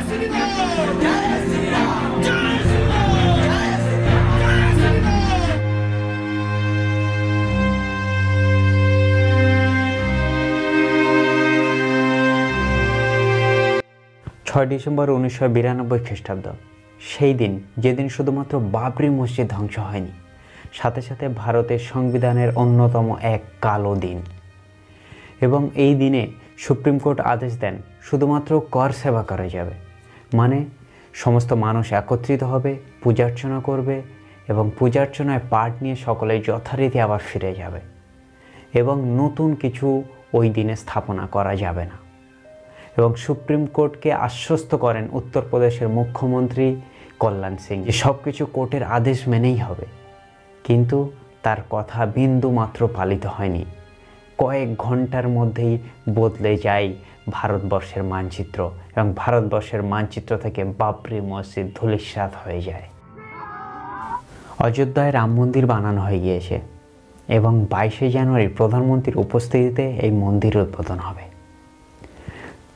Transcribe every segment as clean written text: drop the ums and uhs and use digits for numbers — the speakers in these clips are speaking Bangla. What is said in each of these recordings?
ডিসেম্বর 1992 খ্রিস্টাব্দ, সেই দিন যেদিন শুধুমাত্র বাবরি মসজিদ ধ্বংস হয়নি, সাথে সাথে ভারতের সংবিধানের অন্যতম এক কালো দিন। এবং এই দিনে সুপ্রিম কোর্ট আদেশ দেন শুধুমাত্র কর সেবা করা যাবে, মানে সমস্ত মানুষ একত্রিত হবে, পূজার্চনা করবে এবং পূজার্চনায় পাঠ নিয়ে সকলে যথারীতি আবার ফিরে যাবে এবং নতুন কিছু ওই দিনে স্থাপনা করা যাবে না। এবং সুপ্রিম কোর্টকে আশ্বস্ত করেন উত্তরপ্রদেশের মুখ্যমন্ত্রী কল্যাণ সিং যে সব কিছু কোর্টের আদেশ মেনেই হবে। কিন্তু তার কথা বিন্দু মাত্র পালিত হয়নি। কয়েক ঘন্টার মধ্যেই বদলে যায় ভারতবর্ষের মানচিত্র এবং ভারতবর্ষের মানচিত্র থেকে বাবরি মসজিদ ধূলিসাৎ হয়ে যায়। অযোধ্যায় রাম মন্দির বানানো হয়ে গিয়েছে এবং 22শে জানুয়ারি প্রধানমন্ত্রীর উপস্থিতিতে এই মন্দির উদ্বোধন হবে।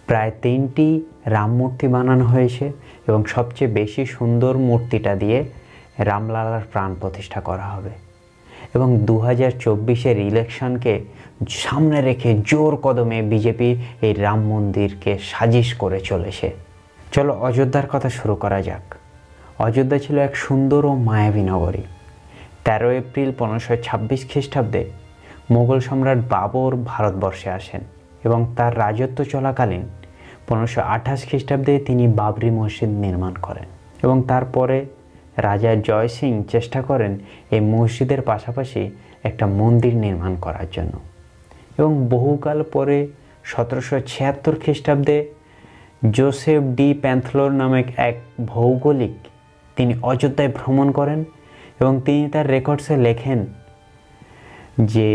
প্রায় 3টি রাম মূর্তি বানানো হয়েছে এবং সবচেয়ে বেশি সুন্দর মূর্তিটা দিয়ে রামলালার প্রাণ প্রতিষ্ঠা করা হবে। এবং 2024-এর ইলেকশনকে সামনে রেখে জোর কদমে বিজেপি এই রাম মন্দিরকে সাজিশ করে চলেছে। চলো অযোধ্যার কথা শুরু করা যাক। অযোধ্যা ছিল এক সুন্দর ও মায়াবী নগরী। 13 এপ্রিল 1526 খ্রিস্টাব্দে মোগল সম্রাট বাবর ভারতবর্ষে আসেন এবং তার রাজত্ব চলাকালীন 1528 খ্রিস্টাব্দে তিনি বাবরি মসজিদ নির্মাণ করেন এবং তারপরে রাজা জয় সিং চেষ্টা করেন এই মসজিদের পাশাপাশি একটা মন্দির নির্মাণ করার জন্য। এবং বহুকাল পরে 1776 খ্রিস্টাব্দে জোসেফ ডি প্যান্থলোর নামক এক ভৌগোলিক তিনি অযোধ্যায় ভ্রমণ করেন এবং তিনি তার রেকর্ডসে লেখেন যে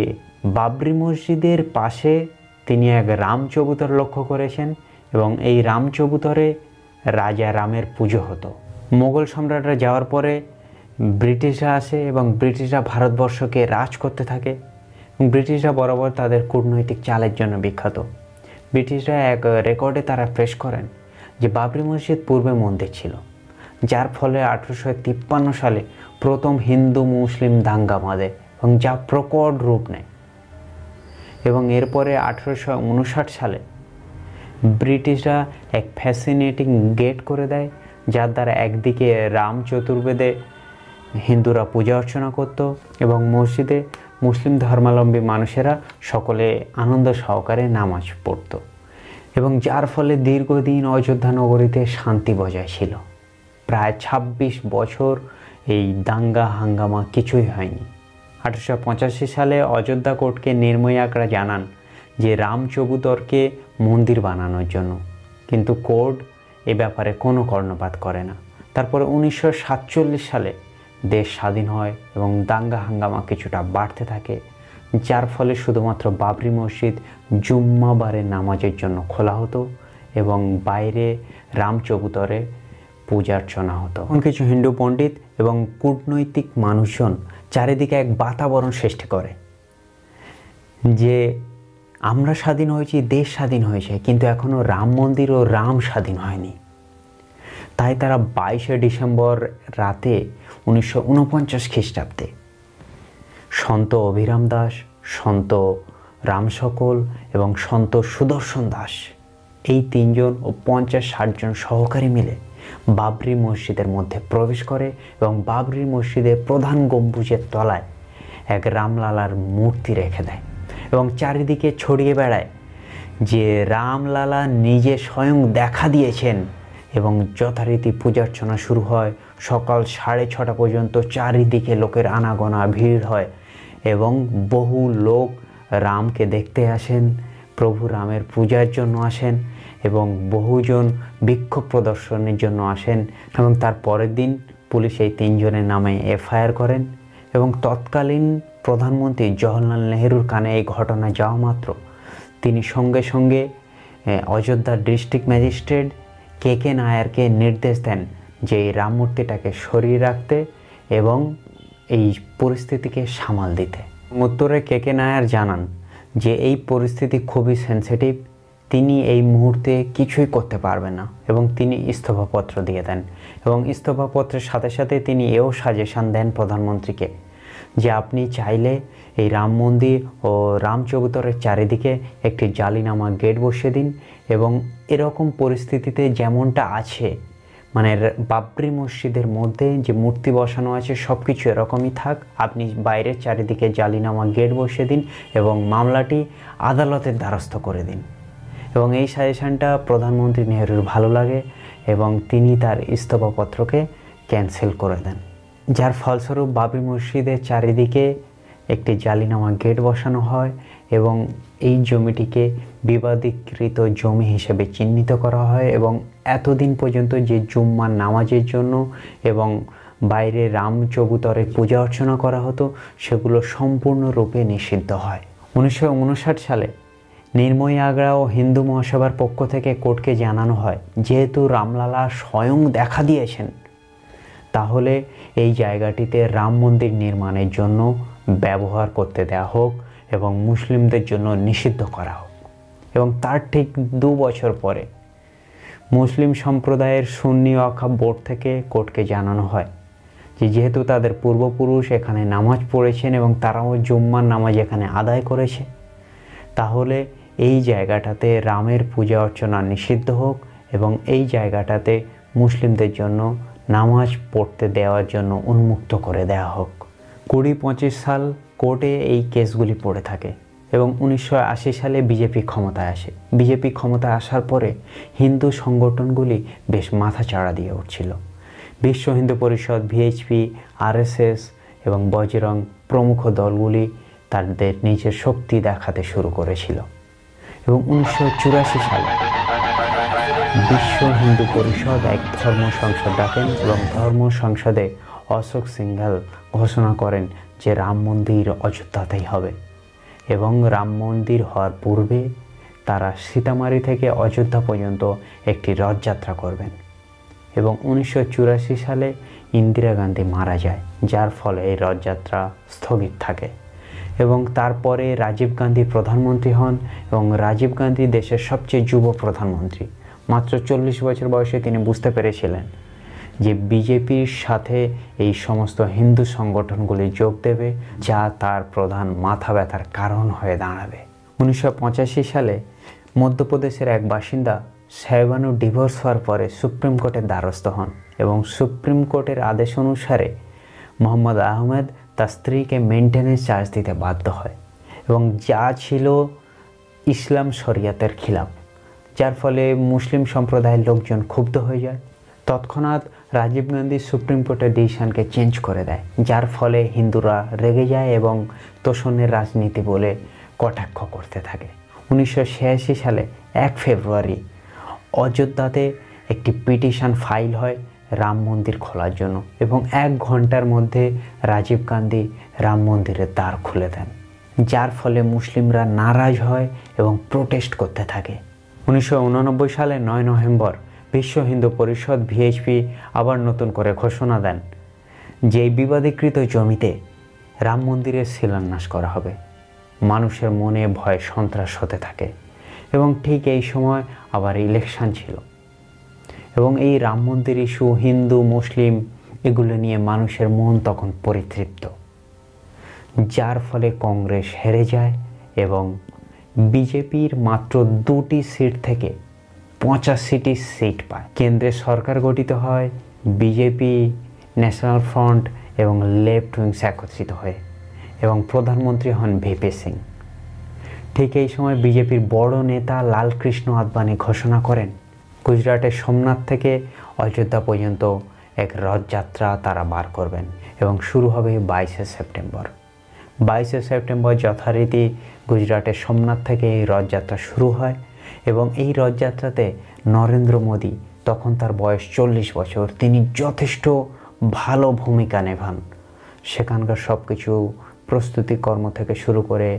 বাবরি মসজিদের পাশে তিনি এক রাম চবুতর লক্ষ্য করেছেন এবং এই রাম চবুতরে রাজা রামের পুজো হতো। মোগল সম্রাটরা যাওয়ার পরে ব্রিটিশরা আসে এবং ব্রিটিশরা ভারতবর্ষকে রাজ করতে থাকে। ব্রিটিশরা বরাবর তাদের কূটনৈতিক চালের জন্য বিখ্যাত। ব্রিটিশরা এক রেকর্ডে তারা পেশ করেন যে বাবরি মসজিদ পূর্বে মন্দির ছিল, যার ফলে 1853 সালে প্রথম হিন্দু মুসলিম দাঙ্গা বাঁধে এবং যা প্রকট রূপ নেয়। এবং এরপরে 1859 সালে ব্রিটিশরা এক ফ্যাসিনেটিং গেট করে দেয়, যার দ্বারা একদিকে রাম চতুর্বেদে হিন্দুরা পূজা অর্চনা করত এবং মসজিদে মুসলিম ধর্মাবলম্বী মানুষেরা সকলে আনন্দ সহকারে নামাজ পড়ত এবং যার ফলে দীর্ঘদিন অযোধ্যা নগরীতে শান্তি বজায় ছিল। প্রায় 26 বছর এই দাঙ্গা হাঙ্গামা কিছুই হয়নি। 1885 সালে অযোধ্যা কোর্টকে নির্ময় আকরা জানান যে রাম চবুতরকে মন্দির বানানোর জন্য, কিন্তু কোর্ট এ ব্যাপারে কোনো কর্ণপাত করে না। তারপরে 1947 সালে দেশ স্বাধীন হয় এবং দাঙ্গা হাঙ্গামা কিছুটা বাড়তে থাকে, যার ফলে শুধুমাত্র বাবরি মসজিদ জুম্মাবারে নামাজের জন্য খোলা হতো এবং বাইরে রাম চবুতরে পূজার্চনা হতো। কিছু হিন্দু পণ্ডিত এবং কূটনৈতিক মানুষজন চারিদিকে এক বাতাবরণ সৃষ্টি করে যে আমরা স্বাধীন হয়েছি, দেশ স্বাধীন হয়েছে, কিন্তু এখনও রাম মন্দির ও রাম স্বাধীন হয়নি। তাই তারা 22শে ডিসেম্বর রাতে 1949 খ্রিস্টাব্দে সন্ত অভিরাম দাস, সন্ত রাম সকল এবং সন্ত সুদর্শন দাস এই 3 জন ও 50-60 জন সহকারী মিলে বাবরি মসজিদের মধ্যে প্রবেশ করে এবং বাবরি মসজিদের প্রধান গম্বুজের তলায় এক রামলালার মূর্তি রেখে দেয় এবং চারিদিকে ছড়িয়ে বেড়ায় যে রামলালা নিজে স্বয়ং দেখা দিয়েছেন এবং যথারীতি পূজার্চনা শুরু হয়। সকাল 6:30 পর্যন্ত চারিদিকে লোকের আনাগোনা ভিড় হয় এবং বহু লোক রামকে দেখতে আসেন, প্রভু রামের পূজার জন্য আসেন এবং বহুজন বিক্ষোভ প্রদর্শনের জন্য আসেন। এবং তার পরের দিন পুলিশ এই 3 জনের নামে এফআইআর করেন এবং তৎকালীন প্রধানমন্ত্রী জওহরলাল নেহরুর কানে এই ঘটনা যাওয়া মাত্র তিনি সঙ্গে সঙ্গে অযোধ্যার ডিস্ট্রিক্ট ম্যাজিস্ট্রেট কে নায়ারকে নির্দেশ দেন যে এই রাম মূর্তিটাকে সরিয়ে রাখতে এবং এই পরিস্থিতিকে সামাল দিতে। উত্তরে কে নায়ার জানান যে এই পরিস্থিতি খুবই সেন্সিটিভ, তিনি এই মুহূর্তে কিছুই করতে পারবেন না এবং তিনি ইস্তফাপত্র দিয়ে দেন। এবং ইস্তফাপত্রের সাথে সাথে তিনি এও সাজেশন দেন প্রধানমন্ত্রীকে যে আপনি চাইলে এই রাম মন্দির ও রাম চৌধুরীর চারিদিকে একটি জালিনামা গেট বসিয়ে দিন এবং এরকম পরিস্থিতিতে যেমনটা আছে, মানে বাবরি মসজিদের মধ্যে যে মূর্তি বসানো আছে সব কিছু এরকমই থাক, আপনি বাইরের চারিদিকে জালিনামা গেট বসিয়ে দিন এবং মামলাটি আদালতের দ্বারস্থ করে দিন। এবং এই সাজেশনটা প্রধানমন্ত্রী নেহরুর ভালো লাগে এবং তিনি তার ইস্তফাপত্রকে ক্যান্সেল করে দেন, যার ফলস্বরূপ বাবরি মসজিদের চারিদিকে একটি জালিনামা গেট বসানো হয় এবং এই জমিটিকে বিবাদীকৃত জমি হিসেবে চিহ্নিত করা হয় এবং এতদিন পর্যন্ত যে জুম্মার নামাজের জন্য এবং বাইরে রাম চৌধুরীর পূজা অর্চনা করা হতো সেগুলো সম্পূর্ণরূপে নিষিদ্ধ হয়। 1959 সালে নির্মোহী আগ্রা ও হিন্দু মহাসভার পক্ষ থেকে কোর্টকে জানানো হয় যেহেতু রামলালা স্বয়ং দেখা দিয়েছেন তাহলে এই জায়গাটিতে রাম মন্দির নির্মাণের জন্য ব্যবহার করতে দেওয়া হোক এবং মুসলিমদের জন্য নিষিদ্ধ করা হোক। এবং তার ঠিক 2 বছর পরে মুসলিম সম্প্রদায়ের সুন্নি ওয়াকফ বোর্ড থেকে কোর্টকে জানানো হয় যে যেহেতু তাদের পূর্বপুরুষ এখানে নামাজ পড়েছেন এবং তারাও জুম্মার নামাজ এখানে আদায় করেছে, তাহলে এই জায়গাটাতে রামের পূজা অর্চনা নিষিদ্ধ হোক এবং এই জায়গাটাতে মুসলিমদের জন্য নামাজ পড়তে দেওয়ার জন্য উন্মুক্ত করে দেওয়া হোক। 20-25 সাল কোর্টে এই কেসগুলি পড়ে থাকে এবং 1980 সালে বিজেপি ক্ষমতায় আসে। বিজেপি ক্ষমতায় আসার পরে হিন্দু সংগঠনগুলি বেশ মাথাচাড়া দিয়ে উঠছিল। বিশ্ব হিন্দু পরিষদ, ভিএইচপি, আরএসএস এবং বজরং প্রমুখ দলগুলি তাদের নিজের শক্তি দেখাতে শুরু করেছিল এবং 1984 সালে বিশ্ব হিন্দু পরিষদ এক ধর্ম সংসদ ডাকেন এবং ধর্ম সংসদে অশোক সিংঘল ঘোষণা করেন যে রাম মন্দির অযোধ্যাতেই হবে এবং রাম মন্দির হওয়ার পূর্বে তারা সীতামারি থেকে অযোধ্যা পর্যন্ত একটি রথযাত্রা করবেন। এবং 1984 সালে ইন্দিরা গান্ধী মারা যায়, যার ফলে এই রথযাত্রা স্থগিত থাকে এবং তারপরে রাজীব গান্ধী প্রধানমন্ত্রী হন এবং রাজীব গান্ধী দেশের সবচেয়ে যুব প্রধানমন্ত্রী। মাত্র 40 বছর বয়সে তিনি বুঝতে পেরেছিলেন যে বিজেপির সাথে এই সমস্ত হিন্দু সংগঠনগুলি যোগ দেবে, যা তার প্রধান মাথা ব্যথার কারণ হয়ে দাঁড়াবে। 1985 সালে মধ্যপ্রদেশের এক বাসিন্দা সাহেবানু ডিভোর্স হওয়ার পরে সুপ্রিম কোর্টের দ্বারস্থ হন এবং সুপ্রিম কোর্টের আদেশ অনুসারে মোহাম্মদ আহমেদ তার স্ত্রীকে মেনটেনেন্স চার্জ দিতে বাধ্য হয় এবং যা ছিল ইসলাম শরিয়াতের খিলাফ, যার ফলে মুসলিম সম্প্রদায়ের লোকজন ক্ষুব্ধ হয়ে যায়। তৎক্ষণাৎ রাজীব গান্ধী সুপ্রিম কোর্টের ডিসিশনকে চেঞ্জ করে দেয়, যার ফলে হিন্দুরা রেগে যায় এবং তোষণের রাজনীতি বলে কটাক্ষ করতে থাকে। 1986 সালে 1 ফেব্রুয়ারি অযোধ্যাতে একটি পিটিশন ফাইল হয় রাম মন্দির খোলার জন্য এবং 1 ঘন্টার মধ্যে রাজীব গান্ধী রাম মন্দিরের দ্বার খুলে দেন, যার ফলে মুসলিমরা নারাজ হয় এবং প্রোটেস্ট করতে থাকে। 1989 সালে 9 নভেম্বর বিশ্ব হিন্দু পরিষদ ভিএইচপি আবার নতুন করে ঘোষণা দেন যে এই বিবাদীকৃত জমিতে রাম মন্দিরের শিলান্যাস করা হবে। মানুষের মনে ভয় সন্ত্রাস হতে থাকে এবং ঠিক এই সময় আবার ইলেকশন ছিল এবং এই রাম মন্দির ইস্যু হিন্দু মুসলিম এগুলো নিয়ে মানুষের মন তখন পরিতৃপ্ত, যার ফলে কংগ্রেস হেরে যায় এবং বিজেপির মাত্র 2টি সিট থেকে 85টি সিট পায়। কেন্দ্রে সরকার গঠিত হয় বিজেপি, ন্যাশনাল ফ্রন্ট এবং লেফট উইংস একত্রিত হয়ে এবং প্রধানমন্ত্রী হন ভিপি সিং। ঠিক এই সময় বিজেপির বড় নেতা লালকৃষ্ণ আদবানি ঘোষণা করেন গুজরাটের সোমনাথ থেকে অযোধ্যা পর্যন্ত এক রথযাত্রা তারা বার করবেন এবং শুরু হবে 22শে সেপ্টেম্বর। 22শে সেপ্টেম্বর যথারীতি গুজরাটের সোমনাথ থেকে এই রথযাত্রা শুরু হয় এবং এই রথযাত্রাতে নরেন্দ্র মোদী, তখন তার বয়স 40 বছর, তিনি যথেষ্ট ভালো ভূমিকা নেভান। সেখানকার সব কিছু প্রস্তুতি কর্ম থেকে শুরু করে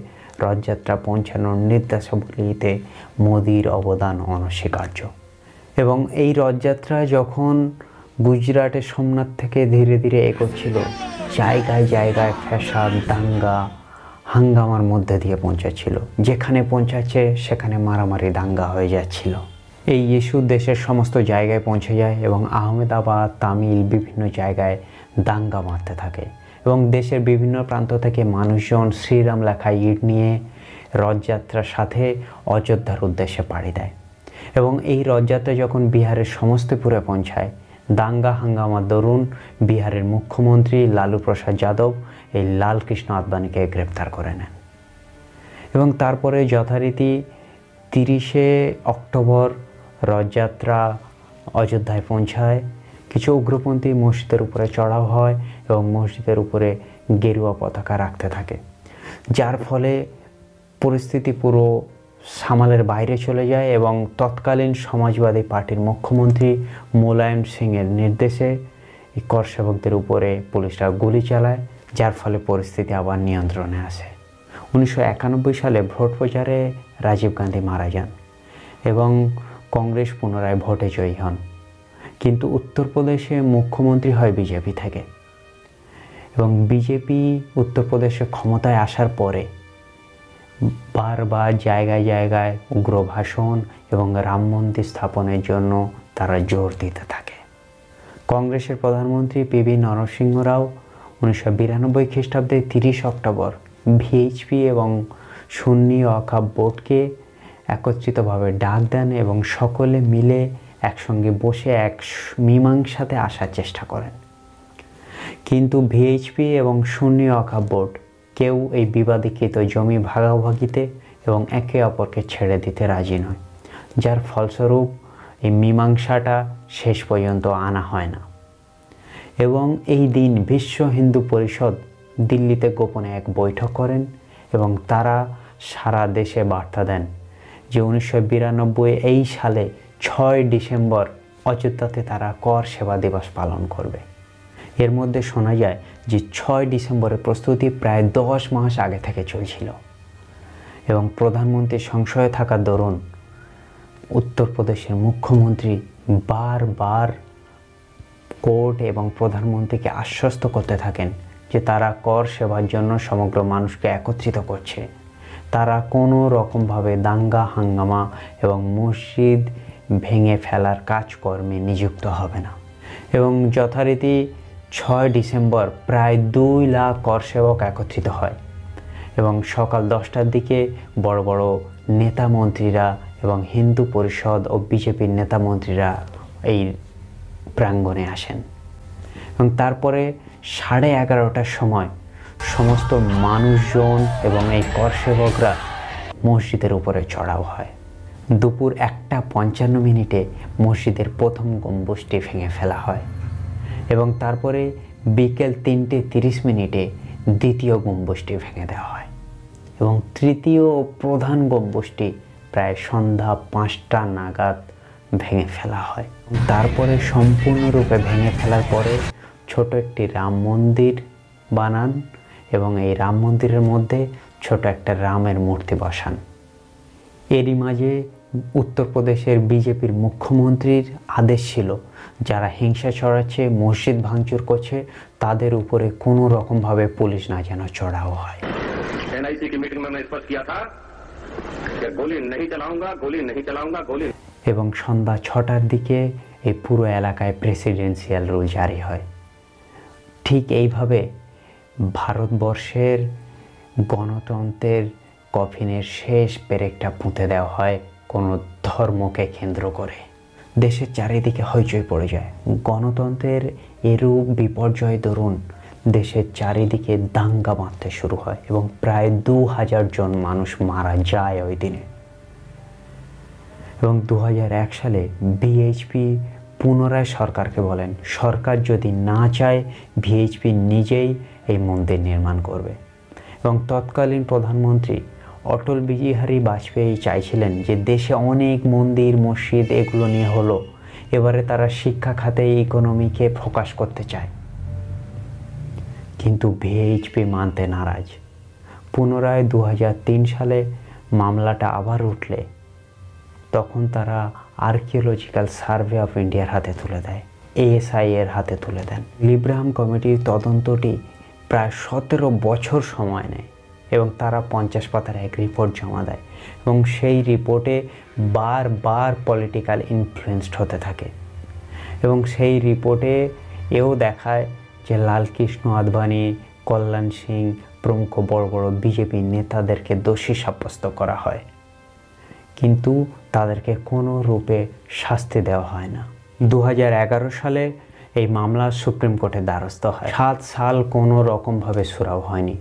রথযাত্রা পৌঁছানোর নির্দেশাবলীতে মোদীর অবদান অনস্বীকার্য। এবং এই রথযাত্রা যখন গুজরাটের সোমনাথ থেকে ধীরে ধীরে এগোচ্ছিল, জায়গায় জায়গায় ফ্যাসাদ, দাঙ্গা, হাঙ্গামার মধ্যে দিয়ে পৌঁছাচ্ছিল। যেখানে পৌঁছাচ্ছে সেখানে মারামারি দাঙ্গা হয়ে যাচ্ছিল। এই ইস্যু দেশের সমস্ত জায়গায় পৌঁছে যায় এবং আহমেদাবাদ, তামিল বিভিন্ন জায়গায় দাঙ্গা মারতে থাকে এবং দেশের বিভিন্ন প্রান্ত থেকে মানুষজন শ্রীরাম লেখা ইট নিয়ে রথযাত্রার সাথে অযোধ্যার উদ্দেশ্যে পাড়ি দেয় এবং এই রথযাত্রা যখন বিহারের সমস্তিপুরে পৌঁছায়, দাঙ্গা হাঙ্গামার দরুন বিহারের মুখ্যমন্ত্রী লালু প্রসাদ যাদব এই লালকৃষ্ণ আদবানিকে গ্রেপ্তার করে নেন এবং তারপরে যথারীতি 30শে অক্টোবর রথযাত্রা অযোধ্যায় পৌঁছায়। কিছু উগ্রপন্থী মসজিদের উপরে চড়াও হয় এবং মসজিদের উপরে গেরুয়া পতাকা রাখতে থাকে, যার ফলে পরিস্থিতি পুরো সামালের বাইরে চলে যায় এবং তৎকালীন সমাজবাদী পার্টির মুখ্যমন্ত্রী মুলায়ম সিংয়ের নির্দেশে এই কর সেবকদের উপরে পুলিশরা গুলি চালায়, যার ফলে পরিস্থিতি আবার নিয়ন্ত্রণে আসে। 1991 সালে ভোট প্রচারে রাজীব গান্ধী মারা যান এবং কংগ্রেস পুনরায় ভোটে জয়ী হন, কিন্তু উত্তরপ্রদেশে মুখ্যমন্ত্রী হয় বিজেপি থেকে এবং বিজেপি উত্তরপ্রদেশে ক্ষমতায় আসার পরে বারবার জায়গায় জায়গায় উগ্র ভাষণ এবং রাম মন্দির স্থাপনের জন্য তারা জোর দিতে থাকে। কংগ্রেসের প্রধানমন্ত্রী পিভি নরসিংহ রাও 1992 খ্রিস্টাব্দে 30 অক্টোবর ভিএইচপি এবং সুন্নি ওয়াকফ বোর্ডকে একত্রিতভাবে ডাক দেন এবং সকলে মিলে একসঙ্গে বসে এক মীমাংসাতে আসার চেষ্টা করেন, কিন্তু ভিএইচপি এবং সুন্নি ওয়াকফ বোর্ড কেউ এই বিবাদীকৃত জমি ভাগাভাগিতে এবং একে অপরকে ছেড়ে দিতে রাজি নয়, যার ফলস্বরূপ এই মীমাংসাটা শেষ পর্যন্ত আনা হয় না এবং এই দিন বিশ্ব হিন্দু পরিষদ দিল্লিতে গোপনে এক বৈঠক করেন এবং তারা সারা দেশে বার্তা দেন যে 1992 এই সালে 6 ডিসেম্বর অযোধ্যাতে তারা কর সেবা দিবস পালন করবে। এর মধ্যে শোনা যায় যে 6 ডিসেম্বরের প্রস্তুতি প্রায় 10 মাস আগে থেকে চলছিল এবং প্রধানমন্ত্রীর সংশয়ে থাকার দরুন উত্তরপ্রদেশের মুখ্যমন্ত্রী বারবার কোর্ট এবং প্রধানমন্ত্রীকে আশ্বস্ত করতে থাকেন যে তারা কর সেবার জন্য সমগ্র মানুষকে একত্রিত করছে, তারা কোনো রকমভাবে দাঙ্গা হাঙ্গামা এবং মসজিদ ভেঙে ফেলার কাজকর্মে নিযুক্ত হবে না এবং যথারীতি 6 ডিসেম্বর প্রায় 2 লাখ কর সেবক একত্রিত হয় এবং সকাল 10টার দিকে বড় বড় নেতা মন্ত্রীরা এবং হিন্দু পরিষদ ও বিজেপির নেতা মন্ত্রীরা এই প্রাঙ্গণে আসেন এবং তারপরে 11:30টার সময় সমস্ত মানুষজন এবং এই কর সেবকরা মসজিদের উপরে চড়াও হয়। দুপুর 1:55 মসজিদের প্রথম গম্বুজটি ভেঙে ফেলা হয় এবং তারপরে বিকেল 3:30 দ্বিতীয় গম্বুজটি ভেঙে দেওয়া হয় এবং তৃতীয় প্রধান গম্বুজটি প্রায় সন্ধ্যা 5টা নাগাদ ভেঙে ফেলা হয়। তারপরে সম্পূর্ণরূপে ভেঙে ফেলার পরে ছোট একটি রাম মন্দির বানান এবং এই রাম মন্দিরের মধ্যে ছোট একটা রামের মূর্তি বসান। এরই মাঝে উত্তরপ্রদেশের বিজেপির মুখ্যমন্ত্রীর আদেশ ছিল যারা হিংসা ছড়াচ্ছে, মসজিদ ভাঙচুর করছে, তাদের উপরে কোনো রকমভাবে পুলিশ না যেন চড়াও হয়। एनआईसी की मीटिंग में मैं स्पष्ट किया था कि गोली नहीं चलाऊंगा। এবং সন্ধ্যা 6টার দিকে এই পুরো এলাকায় প্রেসিডেন্সিয়াল রুল জারি হয়। ঠিক এইভাবে ভারতবর্ষের গণতন্ত্রের কফিনের শেষ পেরেকটা পুঁতে দেওয়া হয় কোনো ধর্মকে কেন্দ্র করে। দেশের চারিদিকে হইচই পড়ে যায়। গণতন্ত্রের এরূপ বিপর্যয় দরুন দেশের চারিদিকে দাঙ্গা বাঁধতে শুরু হয় এবং প্রায় 2000 জন মানুষ মারা যায় ওই দিনে এবং 2001 সালে ভিএইচপি পুনরায় সরকারকে বলেন সরকার যদি না চায় ভিএইচপি নিজেই এই মন্দির নির্মাণ করবে এবং তৎকালীন প্রধানমন্ত্রী অটল বিহারী বাজপেয়ী চাইছিলেন যে দেশে অনেক মন্দির মসজিদ এগুলো নিয়ে হলো, এবারে তারা শিক্ষা খাতে ইকোনমিকে ফোকাস করতে চায়, কিন্তু ভিএইচপি মানতে নারাজ। পুনরায় 2003 সালে মামলাটা আবার উঠলে তখন তারা আর্কিওলজিক্যাল সার্ভে অফ ইন্ডিয়ার হাতে তুলে দেয়, এএসআই এর হাতে তুলে দেন। লিব্রাহাম কমিটির তদন্তটি প্রায় 17 বছর সময় নেয় এবং তারা 50 পাতার এক রিপোর্ট জমা দেয় এবং সেই রিপোর্টে বারবার পলিটিক্যাল ইনফ্লুয়েন্সড হতে থাকে এবং সেই রিপোর্টে এও দেখায় যে লালকৃষ্ণ আদবানি, কল্যাণ সিং প্রমুখ বড় বড় বিজেপি নেতাদেরকে দোষী সাব্যস্ত করা হয়, কিন্তু তাদেরকে কোনো রূপে শাস্তি দেওয়া হয় না। 2011 সালে এই মামলা সুপ্রিম কোর্টে দ্বারস্থ হয়। 7 সাল কোনো রকমভাবে সুরাও হয়নি।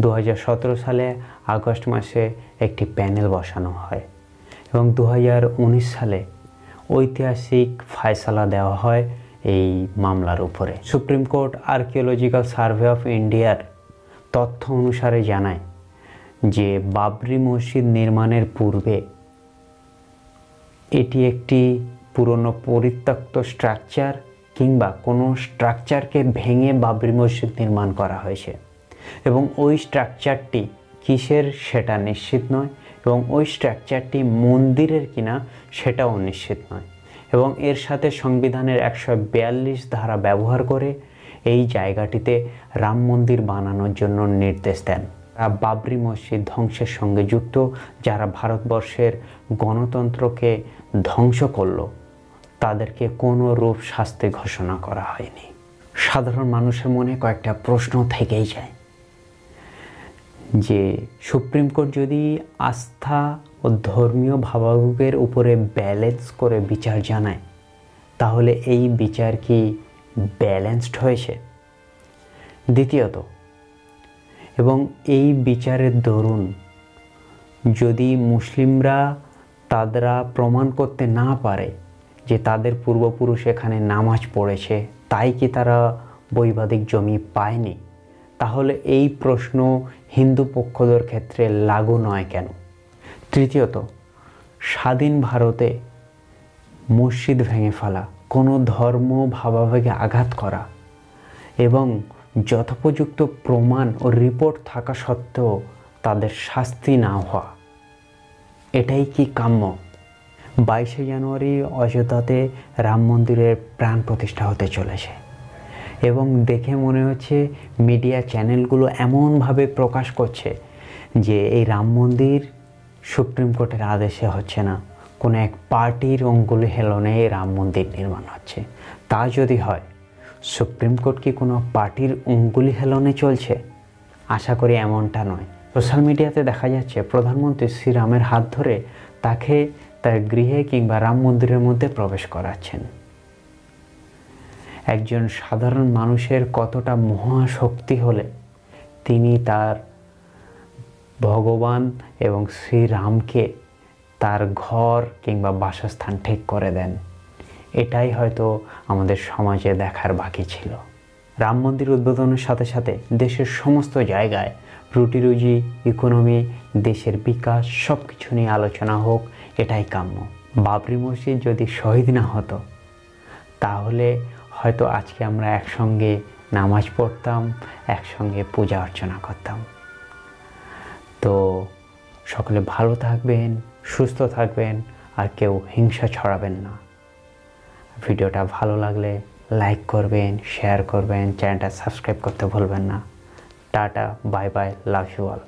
2017 সালে আগস্ট মাসে একটি প্যানেল বসানো হয় এবং 2019 সালে ঐতিহাসিক ফয়সালা দেওয়া হয় এই মামলার উপরে। Supreme court archaeological survey of ইন্ডিয়ার তথ্য অনুসারে জানায় যে বাবরি মসজিদ নির্মাণের পূর্বে এটি একটি পুরনো পরিত্যক্ত স্ট্রাকচার কিংবা কোনো স্ট্রাকচারকে ভেঙে বাবরি মসজিদ নির্মাণ করা হয়েছে এবং ওই স্ট্রাকচারটি কিসের সেটা নিশ্চিত নয় এবং ওই স্ট্রাকচারটি মন্দিরের কিনা সেটাও নিশ্চিত নয় এবং এর সাথে সংবিধানের 142 ধারা ব্যবহার করে এই জায়গাটিতে রাম মন্দির বানানোর জন্য নির্দেশ দেন। বাবরি মসজিদ ধ্বংসের সঙ্গে যুক্ত যারা ভারতবর্ষের গণতন্ত্রকে ধ্বংস করলো তাদেরকে কোনো রূপ শাস্তি ঘোষণা করা হয়নি। সাধারণ মানুষের মনে কয়েকটা প্রশ্ন থেকেই যায় যে সুপ্রিম কোর্ট যদি আস্থা ও ধর্মীয় ভাবাবেগের উপরে ব্যালেন্স করে বিচার জানায় তাহলে এই বিচার কি ব্যালেন্সড হয়েছে? দ্বিতীয়ত, এবং এই বিচারের দরুন যদি মুসলিমরা তারা প্রমাণ করতে না পারে যে তাদের পূর্বপুরুষ এখানে নামাজ পড়েছে তাই কি তারা বৈবাদিক জমি পায়নি, তাহলে এই প্রশ্ন হিন্দু পক্ষদের ক্ষেত্রে লাগু নয় কেন? তৃতীয়ত, স্বাধীন ভারতে মসজিদ ভেঙে ফেলা, কোনো ধর্ম ভাবাবেগে আঘাত করা এবং যথোপযুক্ত প্রমাণ ও রিপোর্ট থাকা সত্ত্বেও তাদের শাস্তি না হওয়া, এটাই কি কাম্য? 22শে জানুয়ারি অযোধ্যাতে রাম মন্দিরের প্রাণ প্রতিষ্ঠা হতে চলেছে এবং দেখে মনে হচ্ছে মিডিয়া চ্যানেলগুলো এমনভাবে প্রকাশ করছে যে এই রাম মন্দির সুপ্রিম কোর্টের আদেশে হচ্ছে না, কোনো এক পার্টির অঙ্গুলি হেলনে এই রাম মন্দির নির্মাণ হচ্ছে। তা যদি হয়, সুপ্রিম কোর্ট কি কোনো পার্টির অঙ্গুলি হেলনে চলছে? আশা করি এমনটা নয়। সোশ্যাল মিডিয়াতে দেখা যাচ্ছে প্রধানমন্ত্রী শ্রীরামের হাত ধরে তাকে তার গৃহে কিংবা রাম মন্দিরের মধ্যে প্রবেশ করাচ্ছেন। একজন সাধারণ মানুষের কতটা মহাশক্তি হলে তিনি তার ভগবান এবং শ্রীরামকে তার ঘর কিংবা বাসস্থান ঠিক করে দেন, এটাই হয়তো আমাদের সমাজে দেখার বাকি ছিল। রাম মন্দির উদ্বোধনের সাথে সাথে দেশের সমস্ত জায়গায় রুটি রুজি, ইকোনমি, দেশের বিকাশ সব কিছু নিয়ে আলোচনা হোক, এটাই কাম্য। বাবরি মসজিদ যদি শহীদ না হতো তাহলে হয়তো আজকে আমরা একসঙ্গে নামাজ পড়তাম, একসঙ্গে পূজা অর্চনা করতাম। তো সকলে ভালো থাকবেন, সুস্থ থাকবেন আর কেউ হিংসা ছড়াবেন না। ভিডিওটা ভালো লাগলে লাইক করবেন, শেয়ার করবেন, চ্যানেলটা সাবস্ক্রাইব করতে ভুলবেন না। Tata, bye bye, love you all.